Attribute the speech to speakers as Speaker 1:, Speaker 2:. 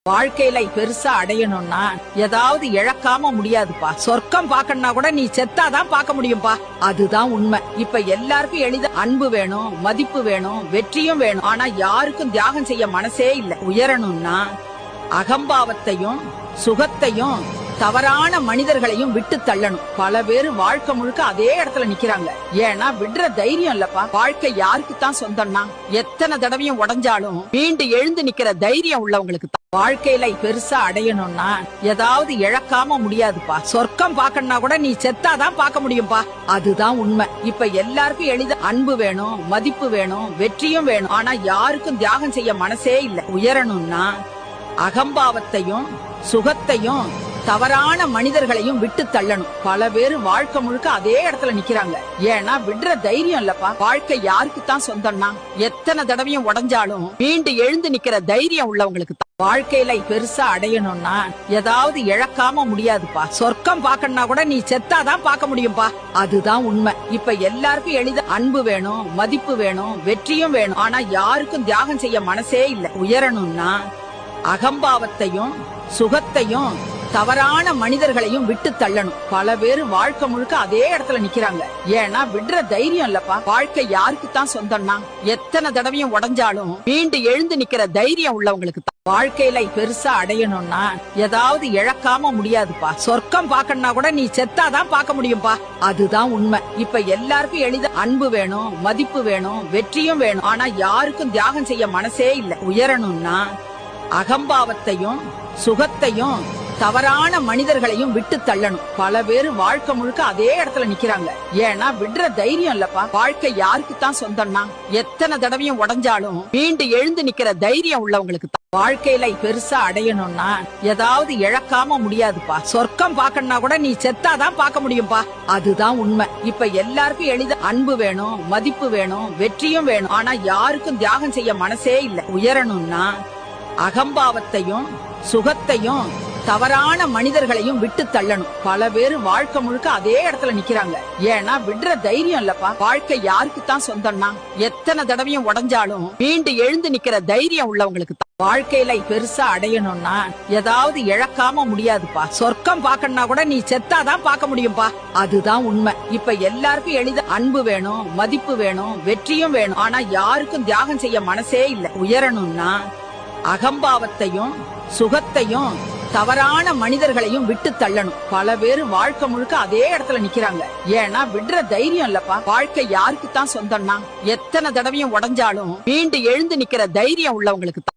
Speaker 1: வாழ்க்கையில பெருசா அடையணும்னா ஏதாவது இழக்காம முடியாதுப்பா. சொர்க்கம் பாக்கணும்னா கூட நீ செத்தாதான் பார்க்க முடியும்பா. அதுதான் உண்மை. இப்ப எல்லாருக்கும் எளித அன்பு வேணும், மதிப்பு வேணும், வெற்றியும் வேணும். ஆனா யாருக்கும் தியாகம் செய்ய மனசே இல்ல. உயரணும்னா அகம்பாவத்தையும் சுகத்தையும் தவறான மனிதர்களையும் விட்டு தள்ளணும். பல பேரு வாழ்க்கை முழுக்க அதே இடத்துல நிக்கிறாங்க. ஏன்னா விடுற தைரியம் இல்லப்பா. வாழ்க்கை யாருக்கு தான் சொந்தம்னா எத்தனை தடவையும் உடைஞ்சாலும் மீண்டு எழுந்து நிக்கிற தைரியம் உள்ளவங்களுக்கு தான். வாழ்க்கையில பெருசா அடையணும்னா ஏதாவது இழக்காம முடியாதுப்பா. சொர்க்கம் பாக்கணும்னா கூட நீ செத்தாதான் பார்க்க முடியும்பா. அதுதான் உண்மை. இப்ப எல்லாருக்கும் எளித அன்பு வேணும், மதிப்பு வேணும், வெற்றியும் வேணும். ஆனா யாருக்கும் தியாகம் செய்ய மனசே இல்ல. உயரணும்னா அகம்பாவத்தையும் சுகத்தையும் தவறான மனிதர்களையும் விட்டு தள்ளணும். பல பேரு வாழ்க்கை முழுக்க அதே இடத்துல நிக்கிறாங்க. ஏன்னா விடுற தைரியம் இல்லப்பா. வாழ்க்கை யாருக்கு தான் சொந்தம்னா எத்தனை தடவையும் உடைஞ்சாலும் மீண்டு எழுந்து நிக்கிற தைரியம் உள்ளவங்களுக்கு தான். வாழ்க்கையில பெருசா அடையணும்னா ஏதாவது இழக்காம முடியாதுப்பா. சொர்க்கம் பாக்கணும்னா கூட நீ செத்தாதான் பார்க்க முடியும்பா. அதுதான் உண்மை. இப்ப எல்லாருக்கும் எளித அன்பு வேணும், மதிப்பு வேணும், வெற்றியும் வேணும். ஆனா யாருக்கும் தியாகம் செய்ய மனசே இல்ல. உயரணும்னா அகம்பாவத்தையும் சுகத்தையும் தவறான மனிதர்களையும் விட்டு தள்ளணும். பல பேரு வாழ்க்கை முழுக்க அதே இடத்துல நிக்கிறாங்க. ஏன்னா விடுற தைரியம் இல்லப்பா. வாழ்க்கை யாருக்கு தான் சொந்தம்னா எத்தனை தடவையும் உடைஞ்சாலும் மீண்டு எழுந்து நிக்கிற தைரியம் உள்ளவங்களுக்கு தான். வாழ்க்கையில பெருசா அடையணும்னா ஏதாவது இழக்காம முடியாதுப்பா. சொர்க்கம் பாக்கணும்னா கூட நீ செத்தாதான் பார்க்க முடியும்பா. அதுதான் உண்மை. இப்ப எல்லாருக்கும் எளித அன்பு வேணும், மதிப்பு வேணும், வெற்றியும் வேணும். ஆனா யாருக்கும் தியாகம் செய்ய மனசே இல்ல. உயரணும்னா அகம்பாவத்தையும் சுகத்தையும் தவறான மனிதர்களையும் விட்டு தள்ளணும். பல பேரு வாழ்க்கை முழுக்க அதே இடத்துல நிக்கிறாங்க. ஏன்னா விடுற தைரியம் இல்லப்பா. வாழ்க்கை யாருக்கு தான் சொந்தம்னா எத்தனை தடவையும் உடைஞ்சாலும் மீண்டு எழுந்து நிக்கிற தைரியம் உள்ளவங்களுக்கு தான். வாழ்க்கையில பெருசா அடையணும்னா ஏதாவது இழக்காம முடியாதுப்பா. சொர்க்கம் பாக்கணும்னா கூட நீ செத்தாதான் பார்க்க முடியும்பா. அதுதான் உண்மை. இப்ப எல்லாருக்கும் எளித அன்பு வேணும், மதிப்பு வேணும், வெற்றியும் வேணும். ஆனா யாருக்கும் தியாகம் செய்ய மனசே இல்ல. உயரணும்னா அகம்பாவத்தையும் சுகத்தையும் தவறான மனிதர்களையும் விட்டு தள்ளணும். பல பேரு வாழ்க்கை முழுக்க அதே இடத்துல நிக்கிறாங்க. ஏன்னா விடுற தைரியம் இல்லப்பா. வாழ்க்கை யாருக்கு தான் சொந்தம்னா எத்தனை தடவையும் உடைஞ்சாலும் மீண்டு எழுந்து நிக்கிற தைரியம் உள்ளவங்களுக்கு தான். வாழ்க்கையில பெருசா அடையணும்னா ஏதாவது இழக்காம முடியாதுப்பா. சொர்க்கம் பாக்கணும்னா கூட நீ செத்தாதான் பார்க்க முடியும்பா. அதுதான் உண்மை. இப்ப எல்லாருக்கும் எளித அன்பு வேணும், மதிப்பு வேணும், வெற்றியும் வேணும். ஆனா யாருக்கும் தியாகம் செய்ய மனசே இல்ல. உயரணும்னா அகம்பாவத்தையும் சுகத்தையும் தவறான மனிதர்களையும் விட்டு தள்ளணும். பல பேரு வாழ்க்கை முழுக்க அதே இடத்துல நிக்கிறாங்க. ஏன்னா விடுற தைரியம் இல்லப்பா. வாழ்க்கை யாருக்கு தான் சொந்தம்னா எத்தனை தடவையும் உடைஞ்சாலும் மீண்டு எழுந்து நிக்கிற தைரியம் உள்ளவங்களுக்கு தான்.